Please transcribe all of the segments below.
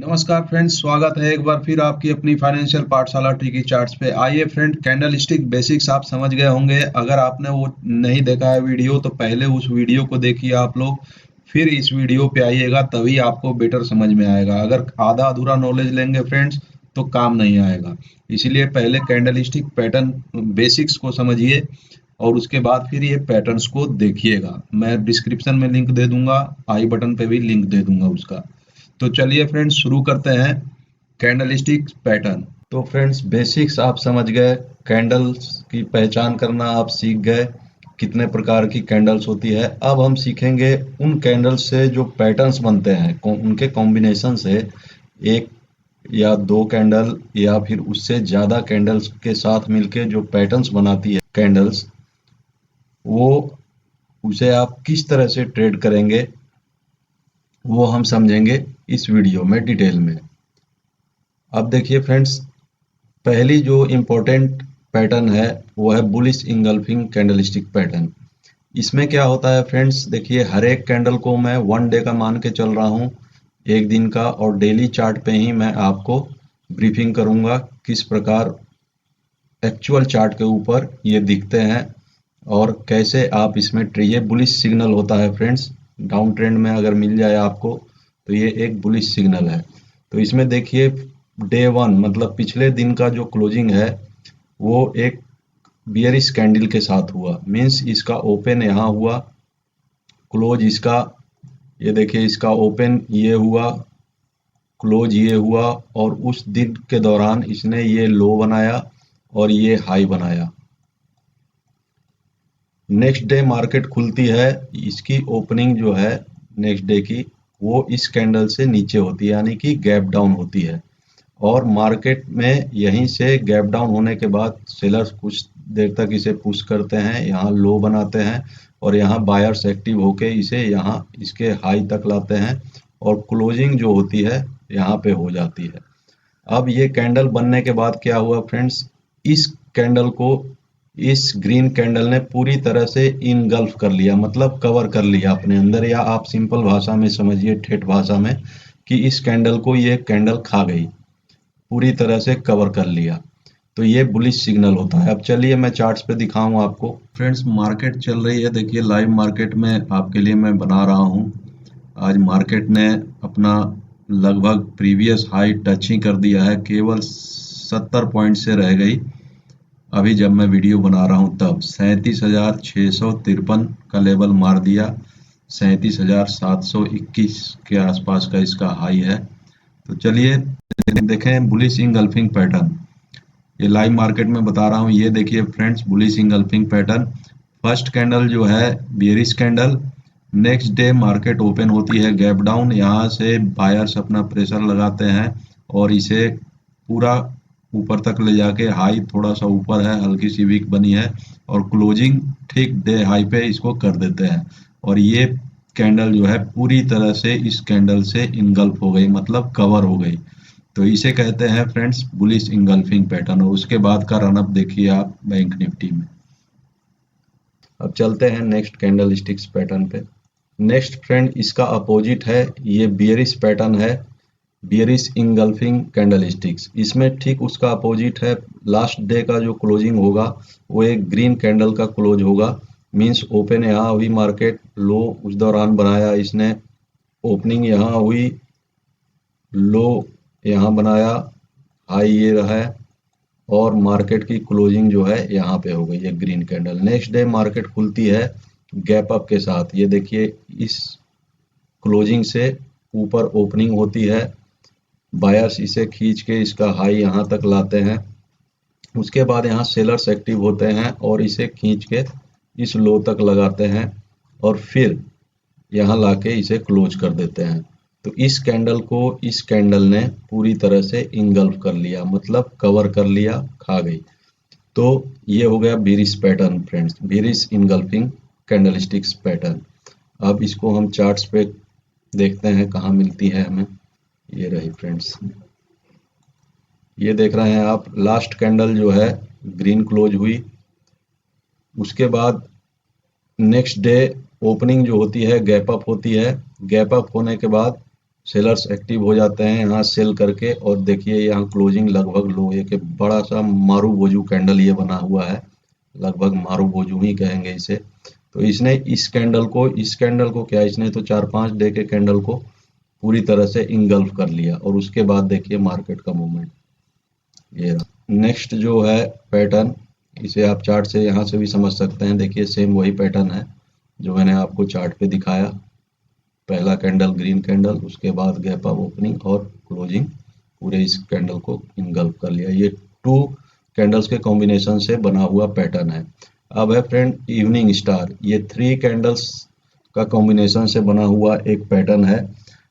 नमस्कार फ्रेंड्स, स्वागत है एक बार फिर आपकी अपनी फाइनेंशियल पाठशाला ट्रिकी चार्ट्स पे। आइए फ्रेंड, कैंडल स्टिक बेसिक्स आप समझ गए होंगे। अगर आपने वो नहीं देखा है वीडियो तो पहले उस वीडियो को देखिए आप लोग, फिर इस वीडियो पे आइएगा, तभी आपको बेटर समझ में आएगा। अगर आधा अधूरा नॉलेज लेंगे फ्रेंड्स तो काम नहीं आएगा। इसीलिए पहले कैंडल स्टिक पैटर्न बेसिक्स को समझिए और उसके बाद फिर ये पैटर्न्स को देखिएगा। मैं डिस्क्रिप्शन में लिंक दे दूंगा, आई बटन पे भी लिंक दे दूंगा उसका। तो चलिए फ्रेंड्स, शुरू करते हैं कैंडलस्टिक पैटर्न। तो फ्रेंड्स, बेसिक्स आप समझ गए, कैंडल्स की पहचान करना आप सीख गए, कितने प्रकार की कैंडल्स होती है। अब हम सीखेंगे उन कैंडल्स से जो पैटर्न्स बनते हैं, उनके कॉम्बिनेशन से एक या दो कैंडल या फिर उससे ज़्यादा कैंडल्स के साथ मिलके जो पैटर्न्स बनाती है कैंडल्स, वो उसे आप किस तरह से ट्रेड करेंगे वो हम समझेंगे इस वीडियो में डिटेल में। अब देखिए फ्रेंड्स, पहली जो इम्पोर्टेंट पैटर्न है वो है बुलिश इंगल्फिंग कैंडलस्टिक पैटर्न। इसमें क्या होता है फ्रेंड्स, देखिए हर एक कैंडल को मैं 1 डे का मान के चल रहा हूँ, एक दिन का, और डेली चार्ट पे ही मैं आपको ब्रीफिंग करूँगा किस प्रकार एक्चुअल चार्ट के ऊपर ये दिखते हैं और कैसे आप इसमें ये बुलिश सिग्नल होता है फ्रेंड्स। डाउन ट्रेंड में अगर मिल जाए आपको तो ये एक बुलिश सिग्नल है। तो इसमें देखिए डे 1 मतलब पिछले दिन का जो क्लोजिंग है वो एक बियरिश कैंडल के साथ हुआ। मीन्स इसका ओपन यहाँ हुआ, क्लोज इसका, ये देखिए इसका ओपन ये हुआ, क्लोज ये हुआ, और उस दिन के दौरान इसने ये लो बनाया और ये हाई बनाया। नेक्स्ट डे मार्केट खुलती है, इसकी ओपनिंग जो है नेक्स्ट डे की वो इस कैंडल से नीचे होती है, यानी कि गैप डाउन होती है। और मार्केट में यहीं से गैप डाउन होने के बाद सेलर्स कुछ देर तक इसे पुश करते हैं, यहाँ लो बनाते हैं और यहाँ बायर्स एक्टिव होके इसे यहाँ इसके हाई तक लाते हैं और क्लोजिंग जो होती है यहाँ पे हो जाती है। अब ये कैंडल बनने के बाद क्या हुआ फ्रेंड्स, इस कैंडल को इस ग्रीन कैंडल ने पूरी तरह से इनगल्फ कर लिया, मतलब कवर कर लिया अपने अंदर, या आप सिंपल भाषा में समझिए, ठेठ भाषा में, कि इस कैंडल को ये कैंडल खा गई, पूरी तरह से कवर कर लिया। तो ये बुलिश सिग्नल होता है। अब चलिए मैं चार्ट्स पे दिखाऊं आपको। फ्रेंड्स, मार्केट चल रही है, देखिए लाइव मार्केट में आपके लिए मैं बना रहा हूं। आज मार्केट ने अपना लगभग प्रीवियस हाई टच ही कर दिया है, केवल 70 पॉइंट से रह गई। अभी जब मैं वीडियो बना रहा हूं तब 37,653 का लेवल मार दिया, 37,721 के आसपास का इसका हाई है। तो चलिए देखें बुलिश इंगल्फिंग पैटर्न। ये लाइव मार्केट में बता रहा हूँ। ये देखिए friends, bullish engulfing pattern. First candle जो है bearish candle, next day market open होती है गैप डाउन, यहाँ से बायर्स अपना प्रेशर लगाते हैं और इसे पूरा ऊपर तक ले जाके, हाई थोड़ा सा ऊपर है, हल्की सी वीक बनी है, और क्लोजिंग ठीक डे हाई पे इसको कर देते हैं। और ये कैंडल जो है पूरी तरह से इस कैंडल से इनगल्फ हो गई, मतलब कवर हो गई। तो इसे कहते हैं फ्रेंड्स बुलिश इंगल्फिंग पैटर्न। और उसके बाद का रनअप देखिए आप बैंक निफ्टी में। अब चलते हैं नेक्स्ट कैंडल स्टिक्स पैटर्न पे। नेक्स्ट फ्रेंड इसका अपोजिट है, ये बियरिश पैटर्न है, बियरिश इंगल्फिंग कैंडल स्टिक्स। इसमें ठीक उसका अपोजिट है, लास्ट डे का जो क्लोजिंग होगा वो एक ग्रीन कैंडल का क्लोज होगा। मींस ओपन यहाँ हुई मार्केट, लो उस दौरान बनाया इसने, ओपनिंग यहाँ हुई, लो यहाँ बनाया, हाई ये रहा है, और मार्केट की क्लोजिंग जो है यहाँ पे हो गई है green candle. Next day market खुलती है गैप अप के साथ, ये देखिए इस क्लोजिंग से ऊपर ओपनिंग होती है, बायर्स इसे खींच के इसका हाई यहाँ तक लाते हैं। उसके बाद यहाँ सेलर्स एक्टिव होते हैं और इसे खींच के इस लो तक लगाते हैं और फिर यहाँ लाके इसे क्लोज कर देते हैं। तो इस कैंडल को इस कैंडल ने पूरी तरह से इंगल्फ कर लिया, मतलब कवर कर लिया, खा गई। तो ये हो गया bearish pattern friends, bearish engulfing candlesticks pattern. अब इसको हम चार्ट्स पे देखते हैं कहाँ मिलती है हमें। ये रही फ्रेंड्स, ये देख रहे हैं आप, लास्ट कैंडल जो है ग्रीन क्लोज हुई, उसके बाद नेक्स्ट डे ओपनिंग जो होती है गैप अप होती है, गैप अप होने के बाद सेलर्स एक्टिव हो जाते हैं यहाँ सेल करके, और देखिए यहाँ क्लोजिंग लगभग लो, ये कि बड़ा सा मारू बोजू कैंडल ये बना हुआ है, लगभग मारू बोजू ही कहेंगे इसे। तो इसने इस कैंडल को क्या, इसने तो 4-5 डे के कैंडल को पूरी तरह से इंगल्फ कर लिया, और उसके बाद देखिए मार्केट का मूवमेंट ये रहा। नेक्स्ट जो है पैटर्न, इसे आप चार्ट से यहाँ से भी समझ सकते हैं, देखिए सेम वही पैटर्न है जो मैंने आपको चार्ट पे दिखाया। पहला कैंडल ग्रीन कैंडल, उसके बाद गैप अप ओपनिंग और क्लोजिंग, पूरे इस कैंडल को इनगल्फ कर लिया। ये 2 कैंडल्स के कॉम्बिनेशन से बना हुआ पैटर्न है। अब है फ्रेंड इवनिंग स्टार, ये 3 कैंडल्स का कॉम्बिनेशन से बना हुआ एक पैटर्न है।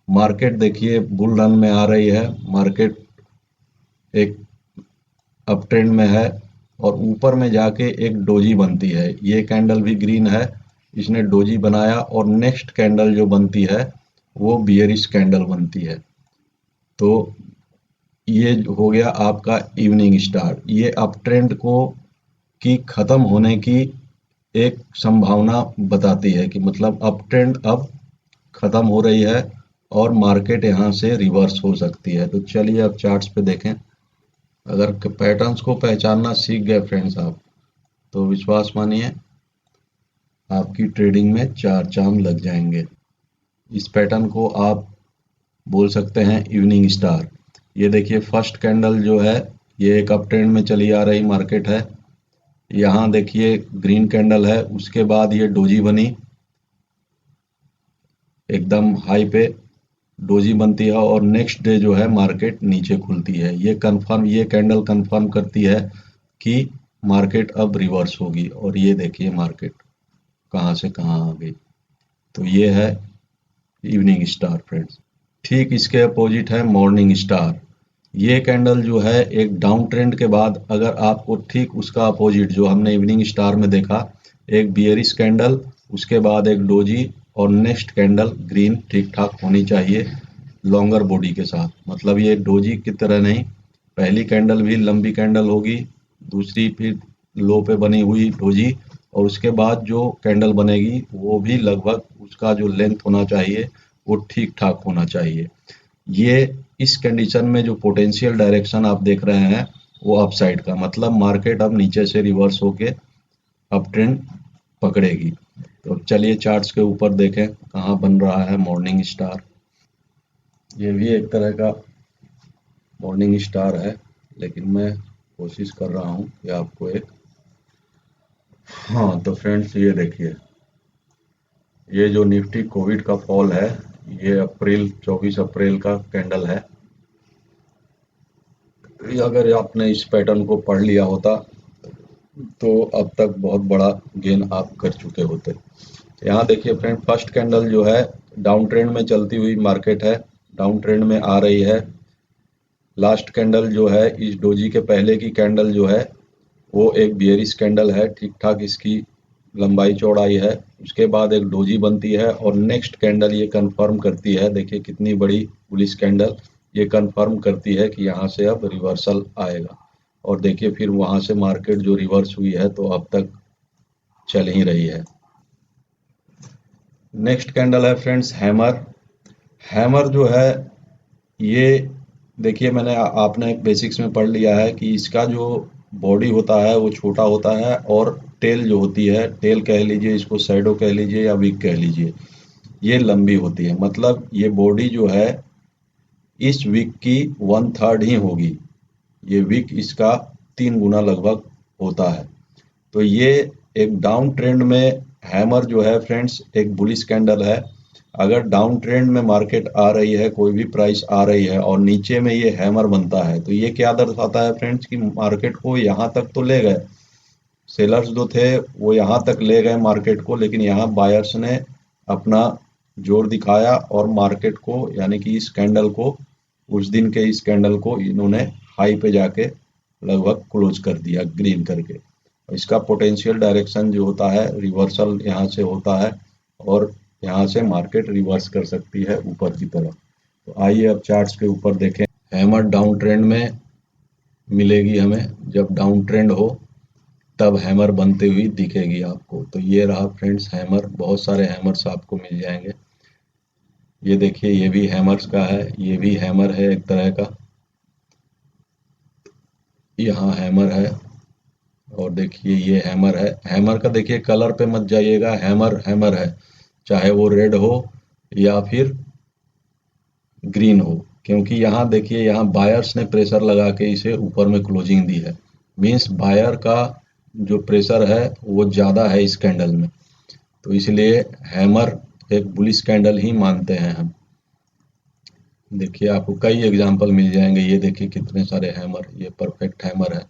मार्केट देखिए बुल रन में आ रही है, मार्केट एक अप ट्रेंड में है, और ऊपर में जाके एक डोजी बनती है। ये कैंडल भी ग्रीन है, इसने डोजी बनाया, और नेक्स्ट कैंडल जो बनती है वो बियरिश कैंडल बनती है। तो ये हो गया आपका इवनिंग स्टार। ये अप ट्रेंड को की खत्म होने की एक संभावना बताती है कि मतलब अप ट्रेंड अब खत्म हो रही है और मार्केट यहाँ से रिवर्स हो सकती है। तो चलिए अब चार्ट्स पे देखें। अगर पैटर्न्स को पहचानना सीख गए फ्रेंड्स आप, तो विश्वास मानिए आपकी ट्रेडिंग में 4 चांद लग जाएंगे। इस पैटर्न को आप बोल सकते हैं इवनिंग स्टार। ये देखिए फर्स्ट कैंडल जो है, ये एक अप ट्रेंड में चली आ रही मार्केट है। यहाँ देखिए ग्रीन कैंडल है, उसके बाद ये डोजी बनी, एकदम हाई पे डोजी बनती है, और नेक्स्ट डे जो है मार्केट नीचे खुलती है। ये कैंडल कंफर्म करती है कि मार्केट अब रिवर्स होगी, और ये देखिए मार्केट कहाँ से कहाँ आ गई। तो ये है इवनिंग स्टार फ्रेंड्स। ठीक इसके अपोजिट है मॉर्निंग स्टार। ये कैंडल जो है एक डाउन ट्रेंड के बाद, अगर आपको ठीक उसका अपोजिट जो हमने इवनिंग स्टार में देखा, एक बियरिश कैंडल, उसके बाद एक डोजी, और नेक्स्ट कैंडल ग्रीन ठीक ठाक होनी चाहिए लॉन्गर बॉडी के साथ। मतलब ये डोजी की तरह नहीं, पहली कैंडल भी लंबी कैंडल होगी, दूसरी फिर लो पे बनी हुई डोजी, और उसके बाद जो कैंडल बनेगी वो भी लगभग उसका जो लेंथ होना चाहिए वो ठीक ठाक होना चाहिए। ये इस कंडीशन में जो पोटेंशियल डायरेक्शन आप देख रहे हैं वो अपसाइड का, मतलब मार्केट अब नीचे से रिवर्स होके अप ट्रेंड पकड़ेगी। तो चलिए चार्ट्स के ऊपर देखें कहाँ बन रहा है मॉर्निंग स्टार। ये भी एक तरह का मॉर्निंग स्टार है, लेकिन मैं कोशिश कर रहा हूँ कि आपको एक, हाँ तो फ्रेंड्स ये देखिए, ये जो निफ्टी कोविड का फॉल है, ये 24 अप्रैल का कैंडल है। अगर आपने इस पैटर्न को पढ़ लिया होता तो अब तक बहुत बड़ा गेन आप कर चुके होते। यहाँ देखिए फ्रेंड फर्स्ट कैंडल जो है डाउन ट्रेंड में चलती हुई मार्केट है, डाउन ट्रेंड में आ रही है। लास्ट कैंडल जो है इस डोजी के पहले की कैंडल जो है वो एक बियरिश कैंडल है, ठीक ठाक इसकी लंबाई चौड़ाई है। उसके बाद एक डोजी बनती है, और नेक्स्ट कैंडल ये कंफर्म करती है, देखिए कितनी बड़ी बुलिश कैंडल, ये कंफर्म करती है कि यहाँ से अब रिवर्सल आएगा। और देखिए फिर वहाँ से मार्केट जो रिवर्स हुई है तो अब तक चल ही रही है। नेक्स्ट कैंडल है फ्रेंड्स हैमर। हैमर जो है ये देखिए, मैंने आपने बेसिक्स में पढ़ लिया है कि इसका जो बॉडी होता है वो छोटा होता है, और टेल जो होती है, टेल कह लीजिए इसको, शैडो कह लीजिए या विक कह लीजिए, ये लंबी होती है। मतलब ये बॉडी जो है इस विक की 1/3 ही होगी, ये विक इसका 3 गुना लगभग होता है। तो ये एक डाउन ट्रेंड में हैमर जो है फ्रेंड्स एक बुलिश कैंडल है। अगर डाउन ट्रेंड में मार्केट आ रही है, कोई भी प्राइस आ रही है और नीचे में ये हैमर बनता है, तो ये क्या दर्शाता है फ्रेंड्स कि मार्केट को यहाँ तक तो ले गए, सेलर्स जो थे वो यहाँ तक ले गए मार्केट को, लेकिन यहाँ बायर्स ने अपना जोर दिखाया और मार्केट को, यानी कि इस कैंडल को, उस दिन के इस कैंडल को इन्होंने हाई पे जाके लगभग क्लोज कर दिया ग्रीन करके। इसका पोटेंशियल डायरेक्शन जो होता है रिवर्सल यहाँ से होता है, और यहाँ से मार्केट रिवर्स कर सकती है ऊपर की तरफ। तो आइए अब चार्ट्स के ऊपर देखें। हैमर डाउन ट्रेंड में मिलेगी हमें, जब डाउन ट्रेंड हो तब हैमर बनती हुई दिखेगी आपको। तो ये रहा फ्रेंड्स हैमर, बहुत सारे हैमर्स आपको मिल जाएंगे। ये देखिए, ये भी हैमर्स का है, ये भी हैमर है एक तरह का। यहाँ हैमर है, और देखिए ये हैमर है। हैमर का देखिए कलर पे मत जाइएगा, हैमर हैमर है, चाहे वो रेड हो या फिर ग्रीन हो, क्योंकि यहाँ देखिए, यहाँ बायर्स ने प्रेशर लगा के इसे ऊपर में क्लोजिंग दी है। मीन्स बायर का जो प्रेशर है वो ज़्यादा है इस कैंडल में, तो इसलिए हैमर एक बुलिश कैंडल ही मानते हैं हम। देखिए आपको कई एग्जांपल मिल जाएंगे, ये देखिए कितने सारे हैमर, ये परफेक्ट हैमर है।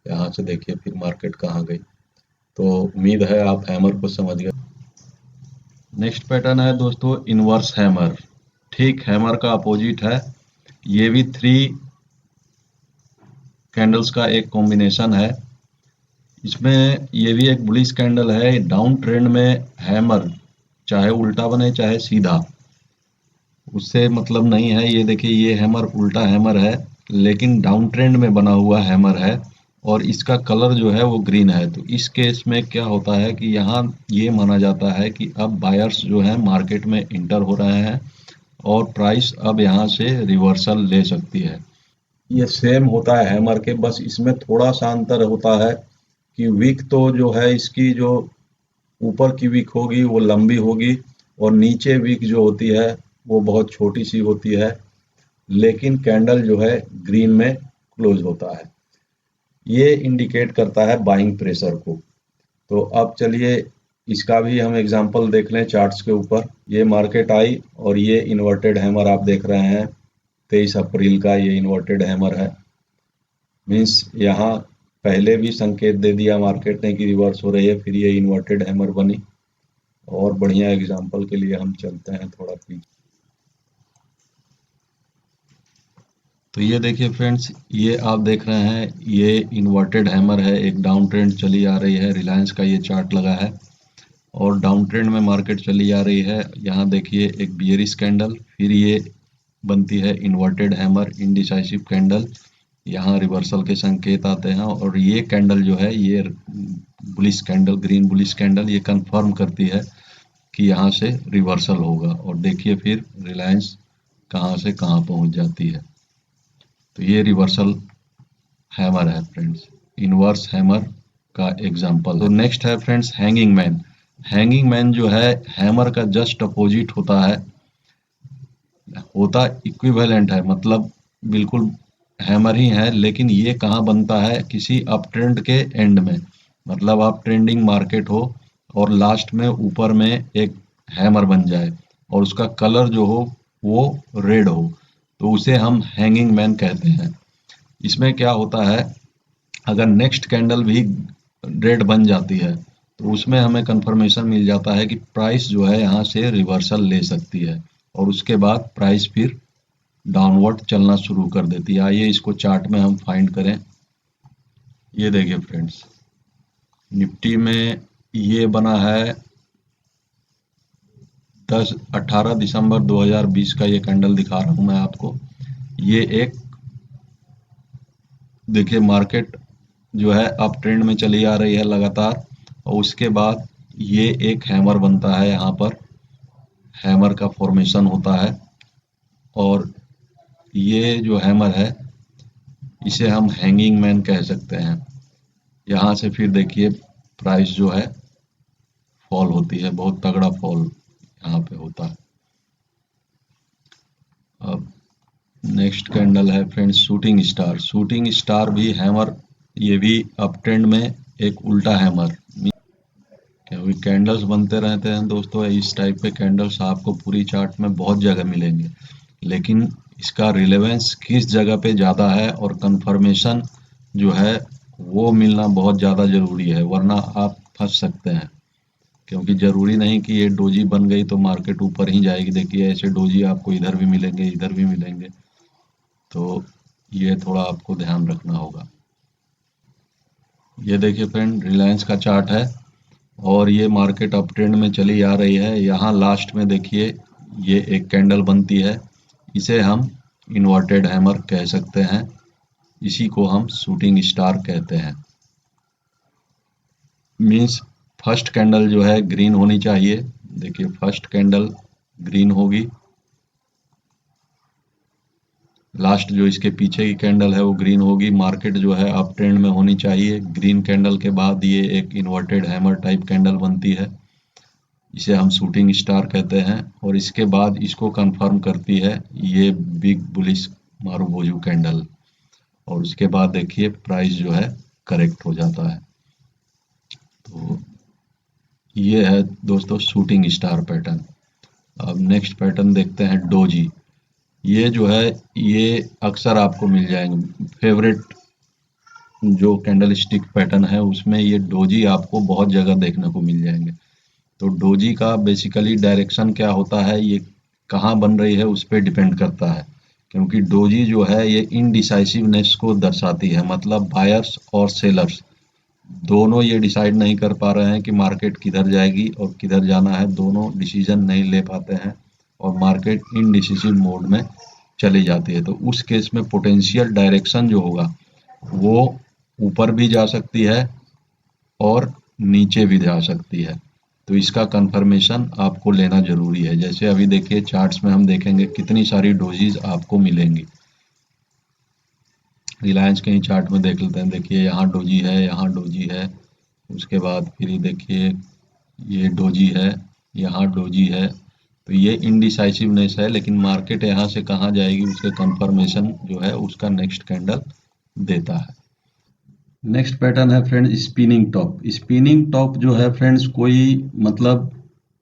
यहाँ से देखिए फिर मार्केट कहाँ गई। तो उम्मीद है आप हैमर को समझ गए। नेक्स्ट पैटर्न है दोस्तों इनवर्स हैमर। ठीक हैमर का अपोजिट है, ये भी 3 कैंडल्स का एक कॉम्बिनेशन है। इसमें ये भी एक बुलिश कैंडल है। डाउन ट्रेंड में हैमर चाहे उल्टा बने चाहे सीधा, उससे मतलब नहीं है। ये देखिए ये हैमर उल्टा हैमर है, लेकिन डाउन ट्रेंड में बना हुआ हैमर है, और इसका कलर जो है वो ग्रीन है। तो इस केस में क्या होता है कि यहाँ ये माना जाता है कि अब बायर्स जो है मार्केट में इंटर हो रहे हैं, और प्राइस अब यहाँ से रिवर्सल ले सकती है। ये सेम होता है हैमर के, बस इसमें थोड़ा सा अंतर होता है कि विक तो जो है इसकी, जो ऊपर की विक होगी वो लंबी होगी, और नीचे विक जो होती है वो बहुत छोटी सी होती है, लेकिन कैंडल जो है ग्रीन में क्लोज होता है। ये इंडिकेट करता है बाइंग प्रेशर को। तो अब चलिए इसका भी हम एग्जांपल देख लें चार्ट्स के ऊपर। ये मार्केट आई, और ये इन्वर्टेड हैमर आप देख रहे हैं, 23 अप्रैल का ये इन्वर्टेड हैमर है। मीन्स यहाँ पहले भी संकेत दे दिया मार्केट ने कि रिवर्स हो रही है, फिर ये इन्वर्टेड हैमर बनी। और बढ़िया एग्जांपल के लिए हम चलते हैं थोड़ा पीछे। तो ये देखिए फ्रेंड्स, ये आप देख रहे हैं, ये इन्वर्टेड हैमर है, एक डाउन ट्रेंड चली आ रही है। रिलायंस का ये चार्ट लगा है, और डाउन ट्रेंड में मार्केट चली आ रही है। यहाँ देखिए एक बियरिश कैंडल, फिर ये बनती है इन्वर्टेड हैमर, इनडिसाइसिव कैंडल। यहाँ रिवर्सल के संकेत आते हैं, और ये कैंडल जो है ये bullish candle, green bullish candle, ये कंफर्म करती है कि यहाँ से रिवर्सल होगा। और देखिए फिर रिलायंस कहाँ से कहाँ पहुँच जाती है। तो ये रिवर्सल हैमर है फ्रेंड्स, इनवर्स हैमर का एग्जांपल है। तो नेक्स्ट है friends hanging man. Hanging man जो है हैमर का जस्ट अपोजिट होता है, होता इक्विवेलेंट है, मतलब बिल्कुल हैमर ही है, लेकिन ये कहाँ बनता है, किसी अप ट्रेंड के एंड में। मतलब आप ट्रेंडिंग मार्केट हो और लास्ट में ऊपर में एक हैमर बन जाए, और उसका कलर जो हो वो रेड हो, तो उसे हम हैंगिंग मैन कहते हैं। इसमें क्या होता है, अगर नेक्स्ट कैंडल भी रेड बन जाती है, तो उसमें हमें कंफर्मेशन मिल जाता है कि प्राइस जो है यहाँ से रिवर्सल ले सकती है, और उसके बाद प्राइस फिर डाउनवर्ड चलना शुरू कर देती है। आइए इसको चार्ट में हम फाइंड करें। ये देखिए फ्रेंड्स, निफ्टी में ये बना है 18 दिसंबर 2020 का, ये कैंडल दिखा रहा हूँ मैं आपको। ये एक देखिए मार्केट जो है अप ट्रेंड में चली आ रही है लगातार, और उसके बाद ये एक हैमर बनता है, यहाँ पर हैमर का फॉर्मेशन होता है, और ये जो हैमर है इसे हम हैंगिंग मैन कह सकते हैं। यहाँ से फिर देखिए प्राइस जो है फॉल होती है, बहुत तगड़ा फॉल यहाँ पे होता है। अब नेक्स्ट कैंडल है friends shooting star. Shooting star भी हैमर, ये भी अप ट्रेंड में एक उल्टा हैमर। क्योंकि कैंडल्स बनते रहते हैं दोस्तों, इस टाइप के कैंडल्स आपको पूरी चार्ट में बहुत जगह मिलेंगे, लेकिन इसका रिलेवेंस किस जगह पे ज़्यादा है और कंफर्मेशन जो है वो मिलना बहुत ज़्यादा ज़रूरी है, वरना आप फंस सकते हैं। क्योंकि ज़रूरी नहीं कि ये डोजी बन गई तो मार्केट ऊपर ही जाएगी। देखिए ऐसे डोजी आपको इधर भी मिलेंगे, इधर भी मिलेंगे, तो ये थोड़ा आपको ध्यान रखना होगा। ये देखिए फ्रेंड रिलायंस का चार्ट है, और ये मार्केट अप ट्रेंड में चली आ रही है। यहाँ लास्ट में देखिए ये एक कैंडल बनती है, इसे हम इन्वर्टेड हैमर कह सकते हैं, इसी को हम शूटिंग स्टार कहते हैं। मीन्स फर्स्ट कैंडल जो है ग्रीन होनी चाहिए। देखिए फर्स्ट कैंडल ग्रीन होगी, लास्ट जो इसके पीछे की कैंडल है वो ग्रीन होगी। मार्केट जो है अप ट्रेंड में होनी चाहिए। ग्रीन कैंडल के बाद ये एक इन्वर्टेड हैमर टाइप कैंडल बनती है, इसे हम शूटिंग स्टार कहते हैं। और इसके बाद इसको कंफर्म करती है ये बिग बुलिश मारुबोजू कैंडल, और उसके बाद देखिए प्राइस जो है करेक्ट हो जाता है। तो ये है दोस्तों शूटिंग स्टार पैटर्न। अब नेक्स्ट पैटर्न देखते हैं डोजी। ये जो है ये अक्सर आपको मिल जाएंगे फेवरेट जो कैंडल स्टिक पैटर्न है, उसमें ये डोजी आपको बहुत जगह देखने को मिल जाएंगे। तो डोजी का बेसिकली डायरेक्शन क्या होता है, ये कहाँ बन रही है उस पर डिपेंड करता है। क्योंकि डोजी जो है ये इनडिसाइसिवनेस को दर्शाती है, मतलब बायर्स और सेलर्स दोनों ये डिसाइड नहीं कर पा रहे हैं कि मार्केट किधर जाएगी और किधर जाना है, दोनों डिसीजन नहीं ले पाते हैं और मार्केट इनडिसिसिव मोड में चली जाती है। तो उस केस में पोटेंशियल डायरेक्शन जो होगा वो ऊपर भी जा सकती है और नीचे भी जा सकती है। तो इसका कंफर्मेशन आपको लेना जरूरी है। जैसे अभी देखिए चार्ट्स में हम देखेंगे कितनी सारी डोजीज आपको मिलेंगी। रिलायंस के ही चार्ट में देख लेते हैं, देखिए यहाँ डोजी है, यहाँ डोजी है, उसके बाद फिर ये देखिए ये डोजी है, यहाँ डोजी है। तो ये इनडिसाइसिवनेस है, लेकिन मार्केट यहाँ से कहाँ जाएगी उसके कंफर्मेशन जो है उसका नेक्स्ट कैंडल देता है। नेक्स्ट पैटर्न है friends spinning top. Spinning top जो है फ्रेंड्स कोई मतलब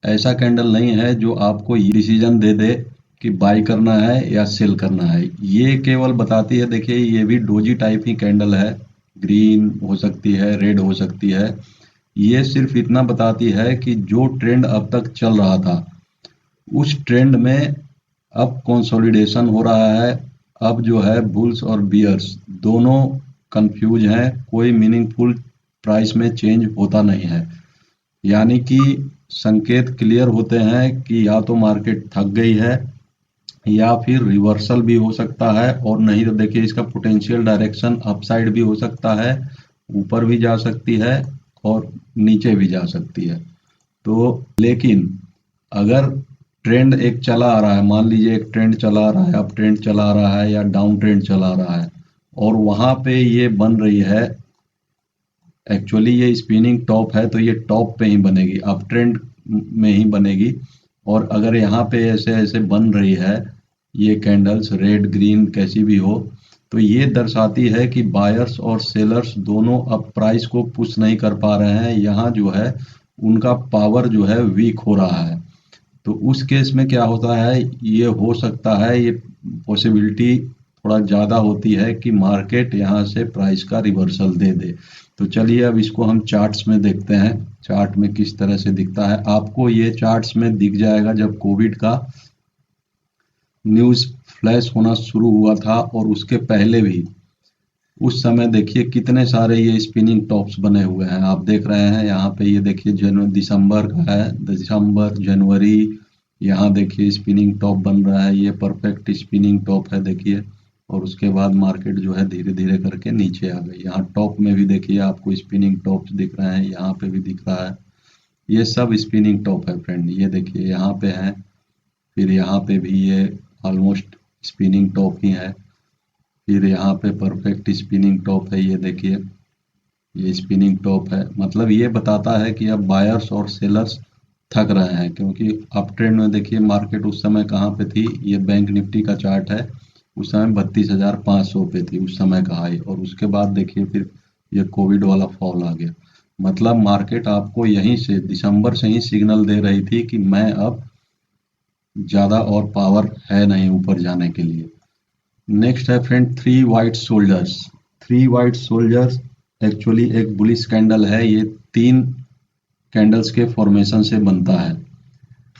ऐसा कैंडल नहीं है जो आपको ये डिसीजन दे दे कि बाई करना है या सेल करना है। ये केवल बताती है, देखिए ये भी डोजी टाइप ही कैंडल है, ग्रीन हो सकती है, रेड हो सकती है। ये सिर्फ इतना बताती है कि जो ट्रेंड अब तक चल रहा था उस ट्रेंड में अब कंसोलिडेशन हो रहा है। अब जो है बुल्स और बियर्स दोनों कंफ्यूज हैं, कोई मीनिंगफुल प्राइस में चेंज होता नहीं है। यानी कि संकेत क्लियर होते हैं कि या तो मार्केट थक गई है या फिर रिवर्सल भी हो सकता है, और नहीं तो देखिए इसका पोटेंशियल डायरेक्शन अपसाइड भी हो सकता है, ऊपर भी जा सकती है और नीचे भी जा सकती है। तो लेकिन अगर ट्रेंड एक चला आ रहा है, मान लीजिए एक ट्रेंड चला आ रहा है, अप ट्रेंड चला आ रहा है या डाउन ट्रेंड चला आ रहा है, और वहां पे ये बन रही है, एक्चुअली ये स्पिनिंग टॉप है तो ये टॉप पे ही बनेगी, अप ट्रेंड में ही बनेगी। और अगर यहाँ पे ऐसे ऐसे बन रही है ये कैंडल्स, रेड ग्रीन कैसी भी हो, तो ये दर्शाती है कि बायर्स और सेलर्स दोनों अब प्राइस को पुश नहीं कर पा रहे हैं। यहाँ जो है उनका पावर जो है वीक हो रहा है। तो उस केस में क्या होता है, ये हो सकता है, ये पॉसिबिलिटी थोड़ा ज़्यादा होती है कि मार्केट यहाँ से प्राइस का रिवर्सल दे दे। तो चलिए अब इसको हम चार्ट्स में देखते हैं, चार्ट में किस तरह से दिखता है। आपको ये चार्ट्स में दिख जाएगा जब कोविड का न्यूज़ फ्लैश होना शुरू हुआ था और उसके पहले भी, उस समय देखिए कितने सारे ये स्पिनिंग टॉप्स बने हुए हैं। आप देख रहे हैं यहाँ पे, ये देखिए जनवरी दिसंबर का है, दिसंबर जनवरी, यहाँ देखिए स्पिनिंग टॉप बन रहा है, ये परफेक्ट स्पिनिंग टॉप है देखिए। और उसके बाद मार्केट जो है धीरे धीरे करके नीचे आ गई। यहाँ टॉप में भी देखिए आपको स्पिनिंग टॉप्स दिख रहे हैं, यहाँ पे भी दिख रहा है, ये सब स्पिनिंग टॉप है फ्रेंड। ये देखिए यहाँ पे है, फिर यहाँ पे भी ये ऑलमोस्ट स्पिनिंग टॉप ही है, फिर यहाँ पे परफेक्ट स्पिनिंग टॉप है, ये देखिए ये स्पिनिंग टॉप है। मतलब ये बताता है कि अब बायर्स और सेलर्स थक रहे हैं, क्योंकि अप ट्रेंड में देखिए मार्केट उस समय कहाँ पे थी, ये बैंक निफ्टी का चार्ट है, उस समय 32,500 पे थी उस समय का हाई, और उसके बाद देखिए फिर ये कोविड वाला फॉल आ गया। मतलब मार्केट आपको यहीं से दिसंबर से ही सिग्नल दे रही थी कि मैं अब ज़्यादा और पावर है नहीं ऊपर जाने के लिए। नेक्स्ट है friend three white soldiers. Three white soldiers actually एक बुलिश कैंडल है, ये 3 कैंडल्स के फॉर्मेशन से बनता है।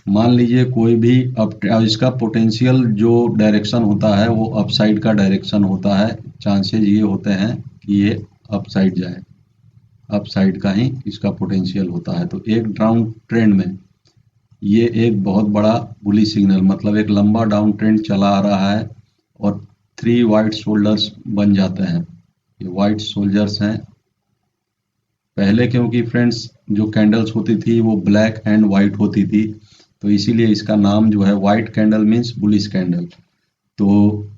मान लीजिए कोई भी अप, इसका पोटेंशियल जो डायरेक्शन होता है वो अपसाइड का डायरेक्शन होता है, चांसेस ये होते हैं कि ये अपसाइड जाए, अपसाइड का ही इसका पोटेंशियल होता है। तो एक डाउन ट्रेंड में ये एक बहुत बड़ा बुलिश सिग्नल, मतलब एक लंबा डाउन ट्रेंड चला आ रहा है और 3 वाइट शोल्डर्स बन जाते हैं। ये वाइट सोल्जर्स हैं पहले, क्योंकि फ्रेंड्स जो कैंडल्स होती थी वो ब्लैक एंड वाइट होती थी, तो इसीलिए इसका नाम जो है white candle means bullish candle. तो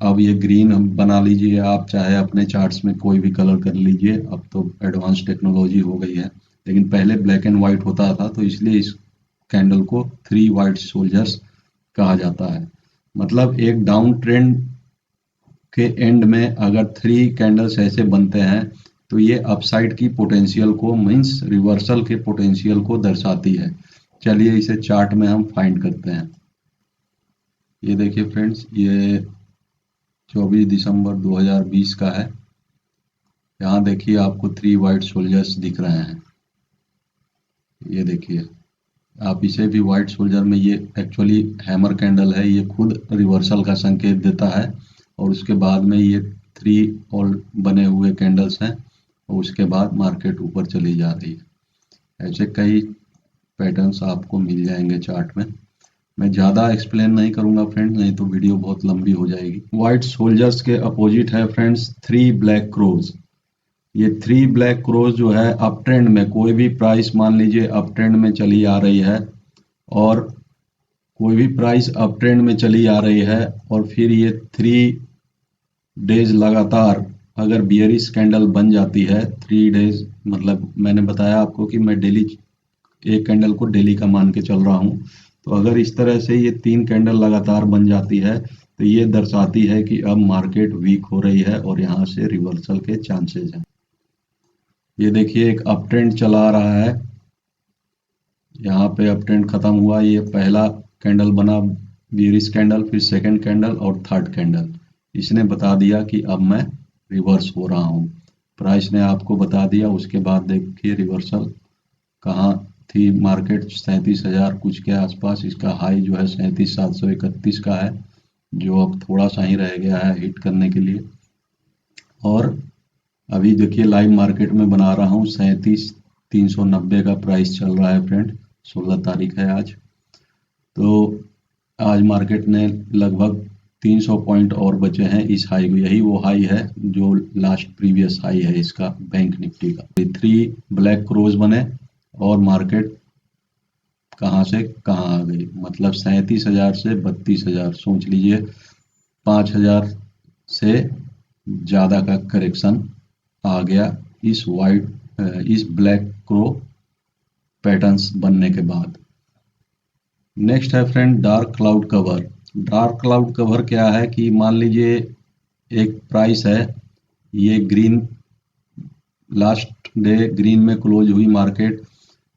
अब ये ग्रीन हम बना लीजिए, आप चाहे अपने चार्ट्स में कोई भी कलर कर लीजिए, अब तो एडवांस टेक्नोलॉजी हो गई है, लेकिन पहले ब्लैक एंड वाइट होता था, तो इसलिए इस कैंडल को 3 वाइट सोल्जर्स कहा जाता है। मतलब एक डाउन ट्रेंड के एंड में अगर 3 कैंडल्स ऐसे बनते हैं तो ये अपसाइड की पोटेंशियल को, मीन्स रिवर्सल के पोटेंशियल को दर्शाती है। चलिए इसे चार्ट में हम फाइंड करते हैं। ये देखिए फ्रेंड्स, ये 24 दिसंबर 2020 का है। यहाँ देखिए आपको 3 वाइट सोल्जर्स दिख रहे हैं। ये देखिए, आप इसे भी वाइट सोल्जर में, ये एक्चुअली हैमर कैंडल है, ये खुद रिवर्सल का संकेत देता है, और उसके बाद में ये 3 और बने हुए कैंडल्स हैं, और उसके बाद मार्केट ऊपर चली जा रही है। ऐसे कई पैटर्न्स आपको मिल जाएंगे चार्ट में। मैं ज़्यादा एक्सप्लेन नहीं करूंगा फ्रेंड्स, नहीं तो वीडियो बहुत लंबी हो जाएगी। वाइट सोल्जर्स के अपोजिट है फ्रेंड्स 3 ब्लैक क्रोज। ये 3 ब्लैक क्रोज जो है अप ट्रेंड में, कोई भी प्राइस मान लीजिए अप ट्रेंड में चली आ रही है, और कोई भी प्राइस अप ट्रेंड में चली आ रही है, और फिर ये 3 डेज लगातार अगर बियरिश कैंडल बन जाती है, 3 डेज मतलब मैंने बताया आपको कि मैं डेली एक कैंडल को डेली का मान के चल रहा हूँ, तो अगर इस तरह से ये 3 कैंडल लगातार बन जाती है तो ये दर्शाती है कि अब मार्केट वीक हो रही है और यहाँ से रिवर्सल के चांसेस हैं। ये देखिए एक अप ट्रेंड चला आ रहा है, यहाँ पे अप ट्रेंड खत्म हुआ, ये पहला कैंडल बना बियरिश कैंडल, फिर सेकंड कैंडल और थर्ड कैंडल। इसने बता दिया कि अब मैं रिवर्स हो रहा हूँ, प्राइस ने आपको बता दिया। उसके बाद देखिए रिवर्सल कहाँ थी, मार्केट 37,000 कुछ के आसपास, इसका हाई जो है 37,731 का है, जो अब थोड़ा सा ही रह गया है हिट करने के लिए। और अभी देखिए लाइव मार्केट में बना रहा हूँ, 37,390 का प्राइस चल रहा है फ्रेंड, 16 तारीख है आज। तो आज मार्केट ने लगभग 300 पॉइंट और बचे हैं इस हाई को, यही वो हाई है जो लास्ट प्रीवियस हाई है इसका, बैंक निफ्टी का। 3 ब्लैक क्रोज बने और मार्केट कहाँ से कहाँ आ गई, मतलब 37,000 से 32,000, सोच लीजिए 5,000 से ज़्यादा का करेक्शन आ गया इस ब्लैक क्रो पैटर्न्स बनने के बाद। नेक्स्ट है friend dark cloud cover. Dark cloud cover क्या है कि मान लीजिए एक प्राइस है, ये ग्रीन, लास्ट डे ग्रीन में क्लोज हुई मार्केट,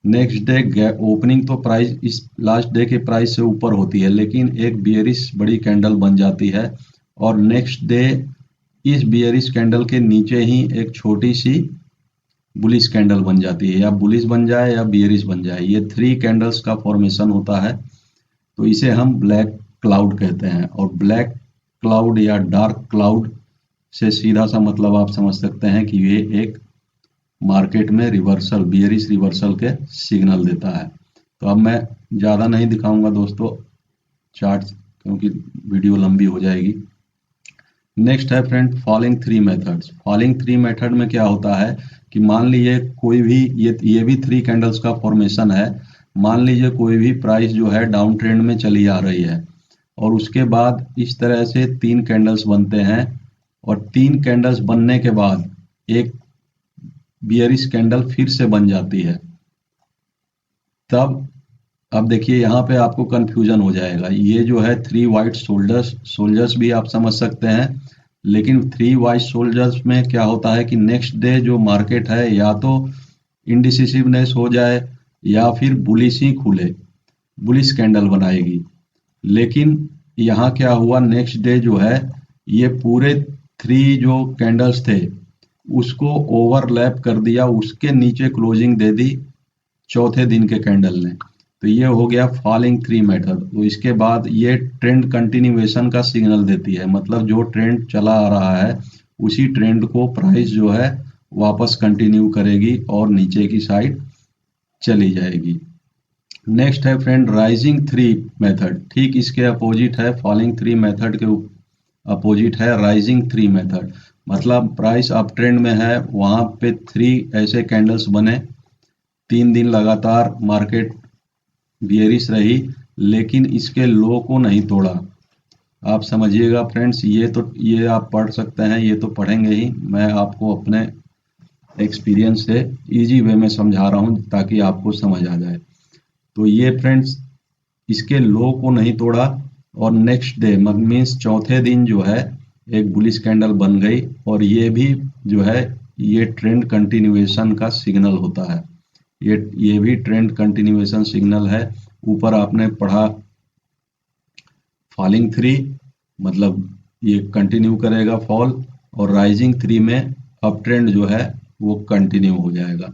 नेक्स्ट डे ओपनिंग तो प्राइस इस लास्ट डे के प्राइस से ऊपर होती है, लेकिन एक बियरिश बड़ी कैंडल बन जाती है, और नेक्स्ट डे इस बियरिश कैंडल के नीचे ही एक छोटी सी बुलिश कैंडल बन जाती है, या बुलिश बन जाए या बियरिश बन जाए, ये 3 कैंडल्स का फॉर्मेशन होता है, तो इसे हम ब्लैक क्लाउड कहते हैं। और ब्लैक क्लाउड या डार्क क्लाउड से सीधा सा मतलब आप समझ सकते हैं कि ये एक मार्केट में रिवर्सल, बियरिश रिवर्सल के सिग्नल देता है। तो अब मैं ज़्यादा नहीं दिखाऊंगा दोस्तों चार्ट, क्योंकि वीडियो लंबी हो जाएगी। नेक्स्ट है friend falling three methods. Falling three method में क्या होता है कि मान लीजिए कोई भी, ये भी 3 कैंडल्स का फॉर्मेशन है, मान लीजिए कोई भी प्राइस जो है डाउन ट्रेंड में चली आ रही है, और उसके बाद इस तरह से 3 कैंडल्स बनते हैं, और 3 कैंडल्स बनने के बाद एक बियरिश कैंडल फिर से बन जाती है, तब अब देखिए यहाँ पे आपको कंफ्यूजन हो जाएगा। ये जो है 3 वाइट सोल्जर्स भी आप समझ सकते हैं, लेकिन 3 वाइट सोल्जर्स में क्या होता है कि नेक्स्ट डे जो मार्केट है या तो इंडिसिसिवनेस हो जाए या फिर बुलिश ही खुले, बुलिश कैंडल बनाएगी। लेकिन यहाँ क्या हुआ, नेक्स्ट डे जो है ये पूरे 3 जो कैंडल्स थे उसको ओवरलैप कर दिया, उसके नीचे क्लोजिंग दे दी चौथे दिन के कैंडल ने, तो ये हो गया फॉलिंग थ्री मेथड। तो इसके बाद ये ट्रेंड कंटिन्यूएशन का सिग्नल देती है, मतलब जो ट्रेंड चला आ रहा है उसी ट्रेंड को प्राइस जो है वापस कंटिन्यू करेगी और नीचे की साइड चली जाएगी। नेक्स्ट है फ्रेंड राइजिंग थ्री मेथड, ठीक इसके अपोजिट है, फॉलिंग थ्री मेथड के अपोजिट है राइजिंग थ्री मेथड। मतलब प्राइस अप ट्रेंड में है, वहां पे 3 ऐसे कैंडल्स बने, 3 दिन लगातार मार्केट बियरिश रही, लेकिन इसके लो को नहीं तोड़ा, आप समझिएगा फ्रेंड्स, ये आप पढ़ सकते हैं, ये तो पढ़ेंगे ही, मैं आपको अपने एक्सपीरियंस से इजी वे में समझा रहा हूँ ताकि आपको समझ आ जाए। तो ये फ्रेंड्स इसके लो को नहीं तोड़ा और नेक्स्ट डे मीन्स चौथे दिन जो है एक बुलिश कैंडल बन गई, और ये भी जो है ये ट्रेंड कंटिन्यूएशन का सिग्नल होता है। ये भी ट्रेंड कंटिन्यूएशन सिग्नल है। ऊपर आपने पढ़ा फॉलिंग 3, मतलब ये कंटिन्यू करेगा फॉल, और राइजिंग 3 में अप ट्रेंड जो है वो कंटिन्यू हो जाएगा।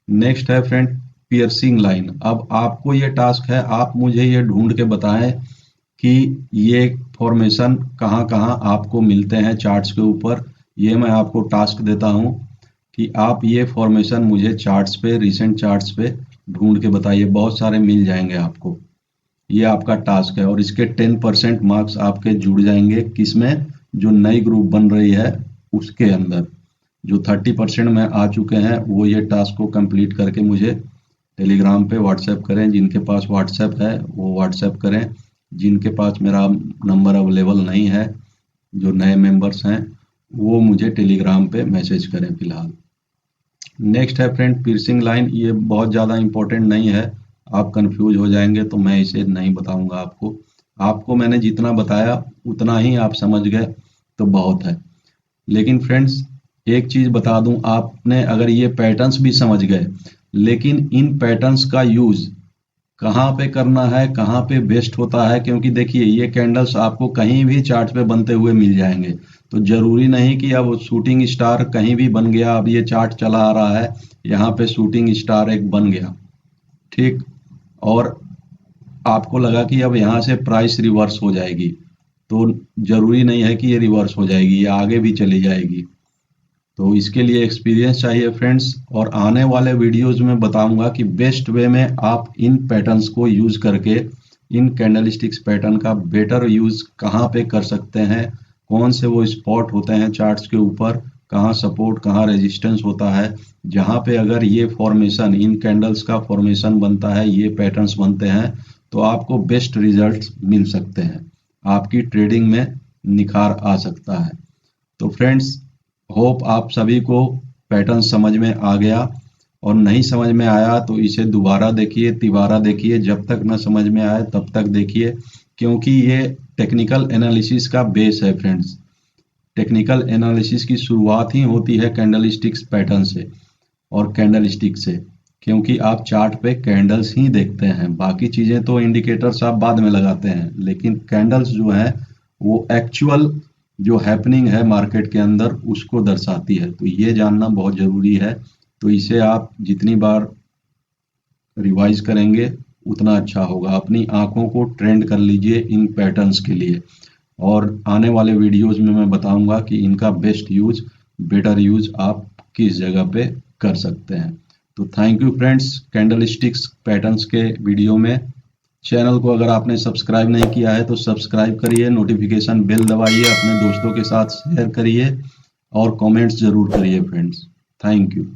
नेक्स्ट है फ्रेंड पियर्सिंग लाइन। अब आपको ये टास्क है, आप मुझे ये ढूंढ के बताएं कि ये फॉर्मेशन कहाँ कहाँ आपको मिलते हैं चार्ट्स के ऊपर। ये मैं आपको टास्क देता हूँ कि आप ये फॉर्मेशन मुझे चार्ट्स पे, रिसेंट चार्ट्स पे ढूंढ के बताइए, बहुत सारे मिल जाएंगे आपको। ये आपका टास्क है और इसके 10% मार्क्स आपके जुड़ जाएंगे किसमें, जो नई ग्रुप बन रही है उसके अंदर। जो 30% में आ चुके हैं वो ये टास्क को कंप्लीट करके मुझे टेलीग्राम पे व्हाट्सएप करें। जिनके पास व्हाट्सएप है वो व्हाट्सएप करें, जिनके पास मेरा नंबर अवेलेबल नहीं है, जो नए मेंबर्स हैं, वो मुझे टेलीग्राम पे मैसेज करें फिलहाल। नेक्स्ट है फ्रेंड पियर्सिंग लाइन। ये बहुत ज़्यादा इंपॉर्टेंट नहीं है, आप कंफ्यूज हो जाएंगे तो मैं इसे नहीं बताऊंगा आपको। आपको मैंने जितना बताया उतना ही आप समझ गए तो बहुत है। लेकिन फ्रेंड्स एक चीज़ बता दूं, आपने अगर ये पैटर्न्स भी समझ गए, लेकिन इन पैटर्न्स का यूज़ कहाँ पे करना है, कहाँ पे बेस्ट होता है, क्योंकि देखिए ये कैंडल्स आपको कहीं भी चार्ट पे बनते हुए मिल जाएंगे। तो जरूरी नहीं कि अब शूटिंग स्टार कहीं भी बन गया, अब ये चार्ट चला आ रहा है, यहाँ पे शूटिंग स्टार एक बन गया, ठीक, और आपको लगा कि अब यहाँ से प्राइस रिवर्स हो जाएगी, तो जरूरी नहीं है कि ये रिवर्स हो जाएगी, ये आगे भी चली जाएगी। तो इसके लिए एक्सपीरियंस चाहिए फ्रेंड्स, और आने वाले वीडियोस में बताऊंगा कि बेस्ट वे में आप इन पैटर्न्स को यूज करके इन कैंडलस्टिक्स पैटर्न का बेटर यूज कहाँ पे कर सकते हैं, कौन से वो स्पॉट होते हैं चार्ट्स के ऊपर, कहाँ सपोर्ट कहाँ रेजिस्टेंस होता है, जहाँ पे अगर ये फॉर्मेशन, इन कैंडल्स का फॉर्मेशन बनता है, ये पैटर्न्स बनते हैं, तो आपको बेस्ट रिजल्ट्स मिल सकते हैं, आपकी ट्रेडिंग में निखार आ सकता है। तो फ्रेंड्स होप आप सभी को पैटर्न समझ में आ गया, और नहीं समझ में आया तो इसे दोबारा देखिए, तिबारा देखिए, जब तक न समझ में आए तब तक देखिए, क्योंकि ये टेक्निकल एनालिसिस का बेस है फ्रेंड्स। टेक्निकल एनालिसिस की शुरुआत ही होती है कैंडलस्टिक्स पैटर्न से और कैंडलस्टिक से, क्योंकि आप चार्ट पे कैंडल्स ही देखते हैं, बाकी चीज़ें तो इंडिकेटर्स आप बाद में लगाते हैं, लेकिन कैंडल्स जो है वो एक्चुअल जो हैपनिंग है मार्केट के अंदर उसको दर्शाती है। तो ये जानना बहुत ज़रूरी है। तो इसे आप जितनी बार रिवाइज करेंगे उतना अच्छा होगा। अपनी आंखों को ट्रेंड कर लीजिए इन पैटर्न्स के लिए, और आने वाले वीडियोस में मैं बताऊंगा कि इनका बेस्ट यूज, बेटर यूज आप किस जगह पे कर सकते हैं। तो thank you friends, candlesticks patterns के वीडियो में। चैनल को अगर आपने सब्सक्राइब नहीं किया है तो सब्सक्राइब करिए, नोटिफिकेशन बेल दबाइए, अपने दोस्तों के साथ शेयर करिए और कमेंट्स जरूर करिए फ्रेंड्स। Thank you.